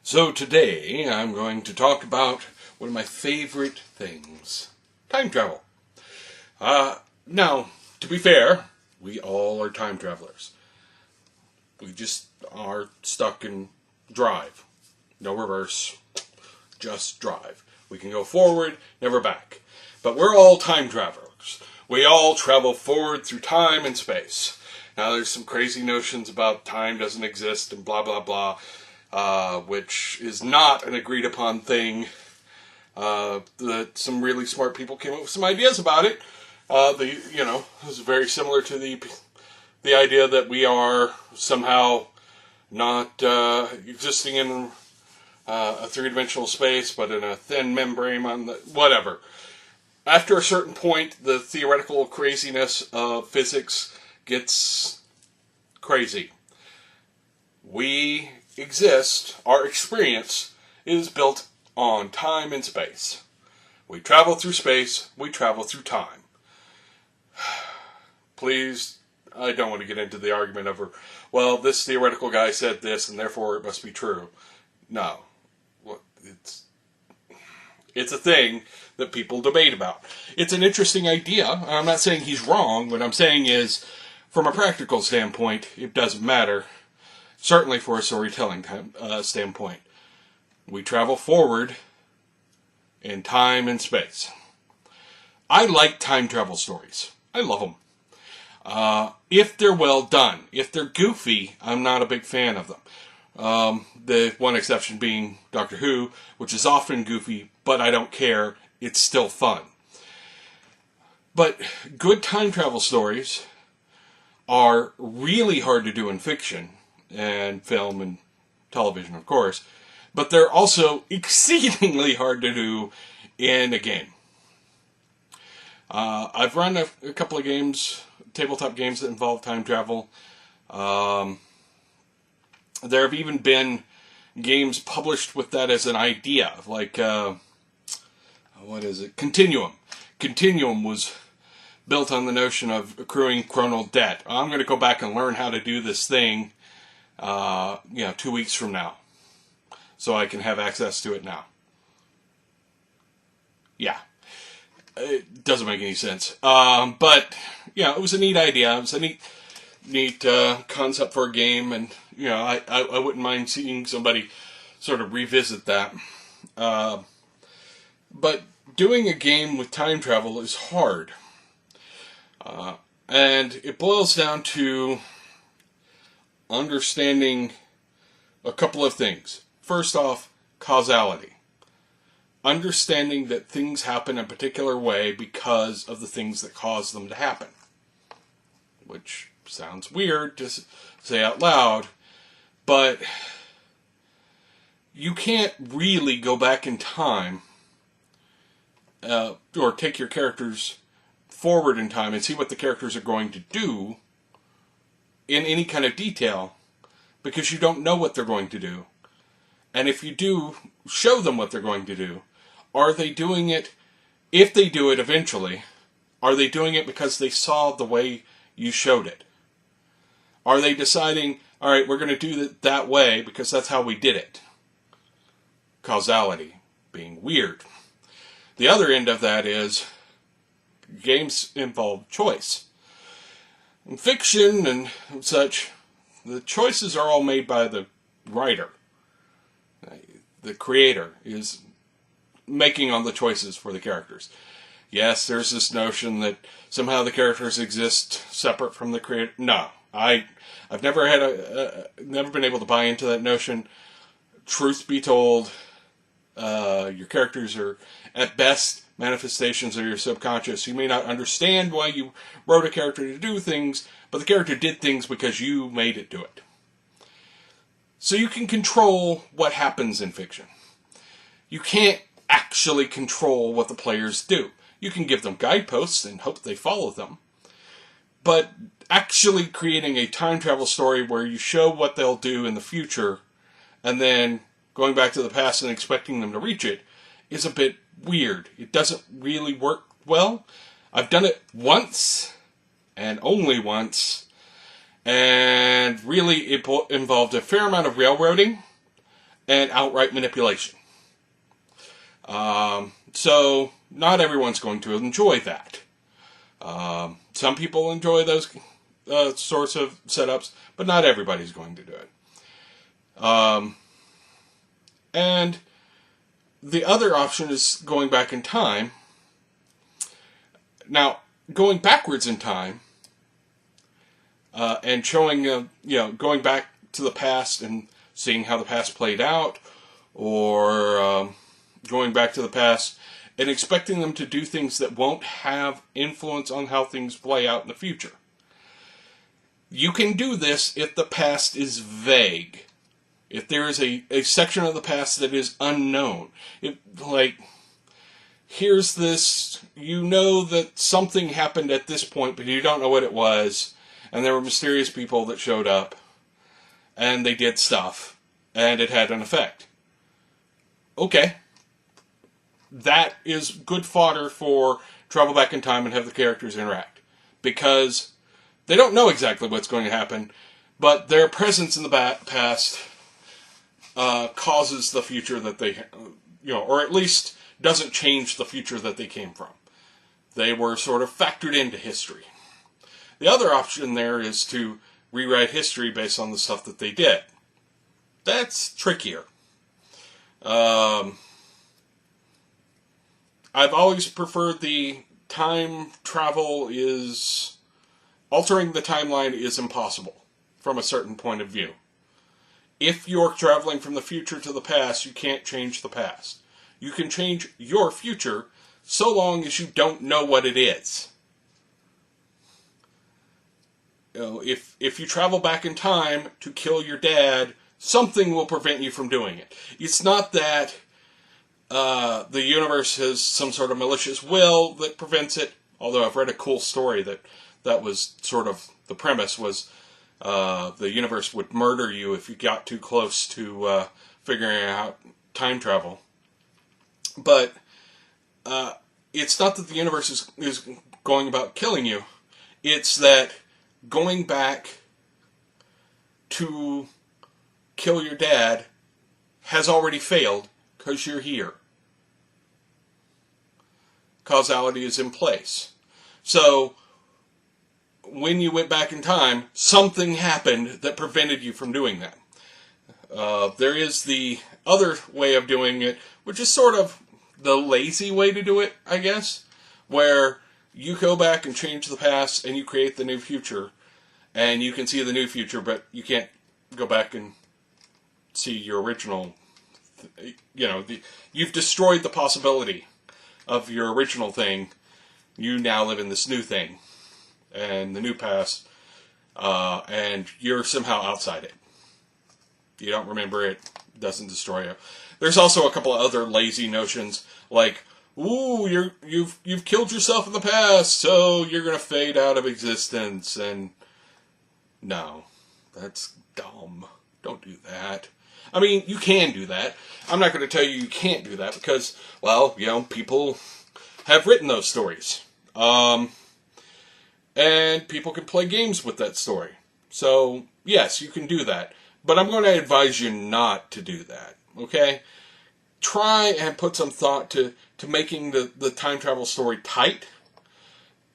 So today I'm going to talk about one of my favorite things, time travel. Now, to be fair, we all are time travelers. We just are stuck in drive. No reverse, just drive. We can go forward, never back. But we're all time travelers. We all travel forward through time and space. Now there's some crazy notions about time doesn't exist and blah blah blah. Which is not an agreed upon thing. That some really smart people came up with some ideas about it. It was very similar to the idea that we are somehow not existing in a three-dimensional space, but in a thin membrane on the whatever. After a certain point, the theoretical craziness of physics gets crazy. We exist, our experience is built on time and space. We travel through space, we travel through time. Please, I don't want to get into the argument over, well, this theoretical guy said this and therefore it must be true. No. It's a thing that people debate about. It's an interesting idea. I'm not saying he's wrong. What I'm saying is, from a practical standpoint, it doesn't matter. Certainly for a storytelling standpoint. We travel forward in time and space. I like time travel stories. I love them. If they're well done. If they're goofy, I'm not a big fan of them. The one exception being Doctor Who, which is often goofy, but I don't care. It's still fun. But good time travel stories are really hard to do in fiction. And film and television, of course. But they're also exceedingly hard to do in a game. I've run a couple of games, tabletop games that involve time travel. There have even been games published with that as an idea, like, Continuum. Continuum was built on the notion of accruing chronal debt. I'm going to go back and learn how to do this thing 2 weeks from now, so I can have access to it now. Yeah, it doesn't make any sense. But it was a neat idea. It was a neat concept for a game, and I wouldn't mind seeing somebody sort of revisit that. But doing a game with time travel is hard, and it boils down to understanding a couple of things. First off, causality. Understanding that things happen a particular way because of the things that cause them to happen. Which sounds weird to say out loud, but you can't really go back in time or take your characters forward in time and see what the characters are going to do in any kind of detail, because you don't know what they're going to do. And if you do show them what they're going to do, are they doing it, if they do it eventually, are they doing it because they saw the way you showed it? Are they deciding, alright, we're going to do it that way because that's how we did it? Causality being weird. The other end of that is, games involve choice. In fiction and such, the choices are all made by the writer. The creator is making all the choices for the characters. Yes, there's this notion that somehow the characters exist separate from the creator. No, I've never never been able to buy into that notion. Truth be told, your characters are at best manifestations of your subconscious. You may not understand why you wrote a character to do things, but the character did things because you made it do it. So you can control what happens in fiction. You can't actually control what the players do. You can give them guideposts and hope they follow them. But actually creating a time travel story where you show what they'll do in the future and then going back to the past and expecting them to reach it is a bit weird. It doesn't really work well. I've done it once, and only once, and really it involved a fair amount of railroading and outright manipulation. So not everyone's going to enjoy that. Some people enjoy those sorts of setups, but not everybody's going to do it. And the other option is going back in time. Now, going backwards in time and showing, going back to the past and seeing how the past played out, or going back to the past and expecting them to do things that won't have influence on how things play out in the future. You can do this if the past is vague. If there is a section of the past that is unknown. Here's this, you know that something happened at this point, but you don't know what it was, and there were mysterious people that showed up, and they did stuff, and it had an effect. Okay. That is good fodder for travel back in time and have the characters interact. Because they don't know exactly what's going to happen, but their presence in the past causes the future that they, or at least doesn't change the future that they came from. They were sort of factored into history. The other option there is to rewrite history based on the stuff that they did. That's trickier. I've always preferred the time travel is... altering the timeline is impossible from a certain point of view. If you're traveling from the future to the past, you can't change the past. You can change your future so long as you don't know what it is. If you travel back in time to kill your dad, something will prevent you from doing it. It's not that the universe has some sort of malicious will that prevents it, although I've read a cool story that was sort of, the premise was the universe would murder you if you got too close to figuring out time travel. But it's not that the universe is going about killing you. It's that going back to kill your dad has already failed because you're here. Causality is in place. So when you went back in time, something happened that prevented you from doing that. There is the other way of doing it, which is sort of the lazy way to do it, I guess, where you go back and change the past and you create the new future, and you can see the new future, but you can't go back and see your original, you've destroyed the possibility of your original thing. You now live in this new thing, and the new past, and you're somehow outside it. You don't remember it, doesn't destroy you. There's also a couple of other lazy notions, like, ooh, you've killed yourself in the past, so you're gonna fade out of existence, and no, that's dumb. Don't do that. I mean, you can do that. I'm not going to tell you can't do that because, well, people have written those stories. And people can play games with that story. So, yes, you can do that. But I'm going to advise you not to do that, okay? Try and put some thought to making the time travel story tight.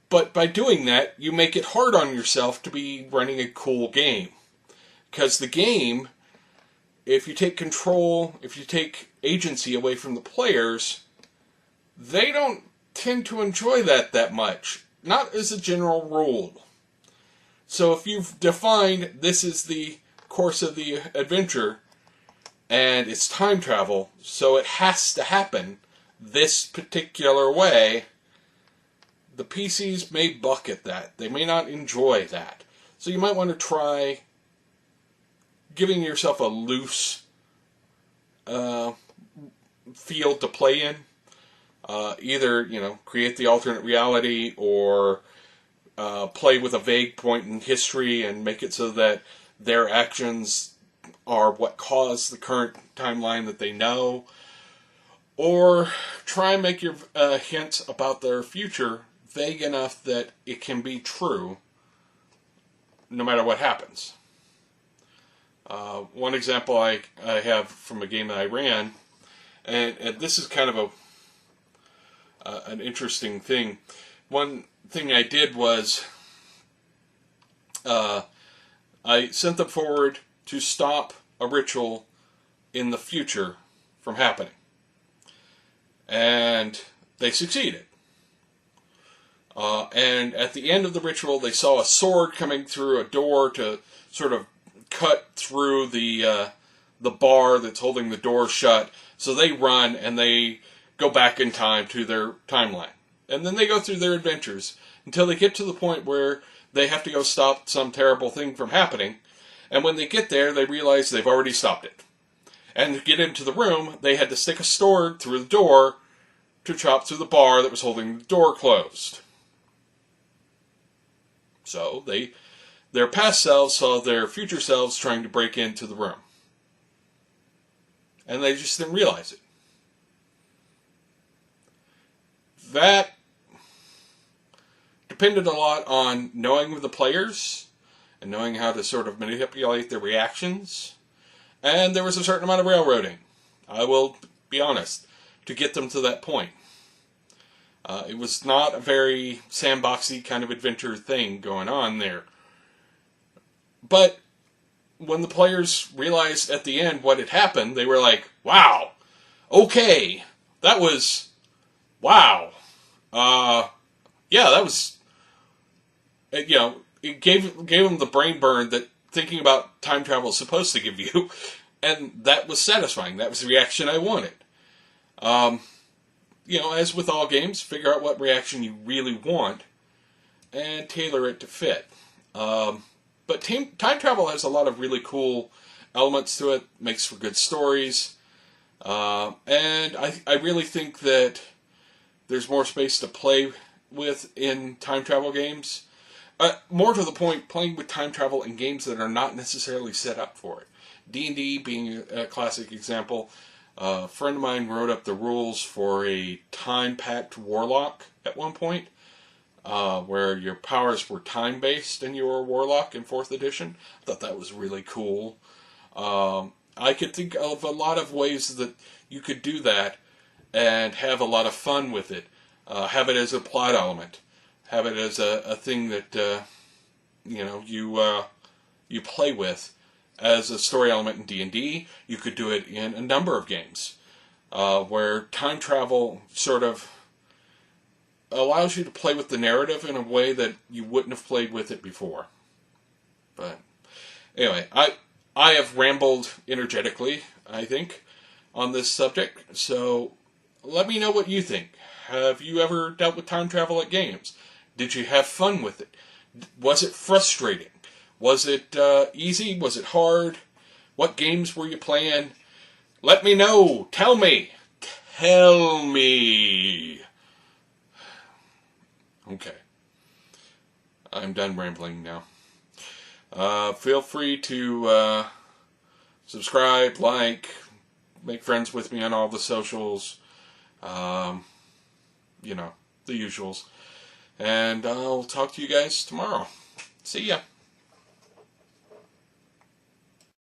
But by doing that, you make it hard on yourself to be running a cool game. Because the game, if you take control, if you take agency away from the players, they don't tend to enjoy that much. Not as a general rule. So if you've defined this is the course of the adventure, and it's time travel, so it has to happen this particular way, the PCs may buck at that. They may not enjoy that. So you might want to try giving yourself a loose field to play in. Either, create the alternate reality, or play with a vague point in history and make it so that their actions are what caused the current timeline that they know. Or try and make your hints about their future vague enough that it can be true no matter what happens. One example I have from a game that I ran, and this is kind of an interesting thing. One thing I did was I sent them forward to stop a ritual in the future from happening. And they succeeded. And at the end of the ritual, they saw a sword coming through a door to sort of cut through the bar that's holding the door shut. So they run and they go back in time to their timeline. And then they go through their adventures until they get to the point where they have to go stop some terrible thing from happening. And when they get there, they realize they've already stopped it. And to get into the room, they had to stick a sword through the door to chop through the bar that was holding the door closed. So their past selves saw their future selves trying to break into the room. And they just didn't realize it. That depended a lot on knowing the players and knowing how to sort of manipulate their reactions. And there was a certain amount of railroading, I will be honest, to get them to that point. It was not a very sandboxy kind of adventure thing going on there. But when the players realized at the end what had happened, they were like, wow, okay, that was, wow. Yeah, that was, it gave them the brain burn that thinking about time travel is supposed to give you, and that was satisfying. That was the reaction I wanted. As with all games, figure out what reaction you really want and tailor it to fit. But time travel has a lot of really cool elements to it, makes for good stories, and I really think that there's more space to play with in time travel games. More to the point, playing with time travel in games that are not necessarily set up for it. D&D being a classic example. A friend of mine wrote up the rules for a time-packed warlock at one point, where your powers were time-based and you were a warlock in 4th edition. I thought that was really cool. I could think of a lot of ways that you could do that and have a lot of fun with it. Have it as a plot element. Have it as a thing that you play with as a story element in D&D. You could do it in a number of games where time travel sort of allows you to play with the narrative in a way that you wouldn't have played with it before. But anyway, I have rambled energetically, I think, on this subject. So let me know what you think. Have you ever dealt with time travel at games? Did you have fun with it? Was it frustrating? Was it easy? Was it hard? What games were you playing? Let me know. Tell me. Tell me. Okay. I'm done rambling now. Feel free to subscribe, like, make friends with me on all the socials. The usuals. And I'll talk to you guys tomorrow. See ya.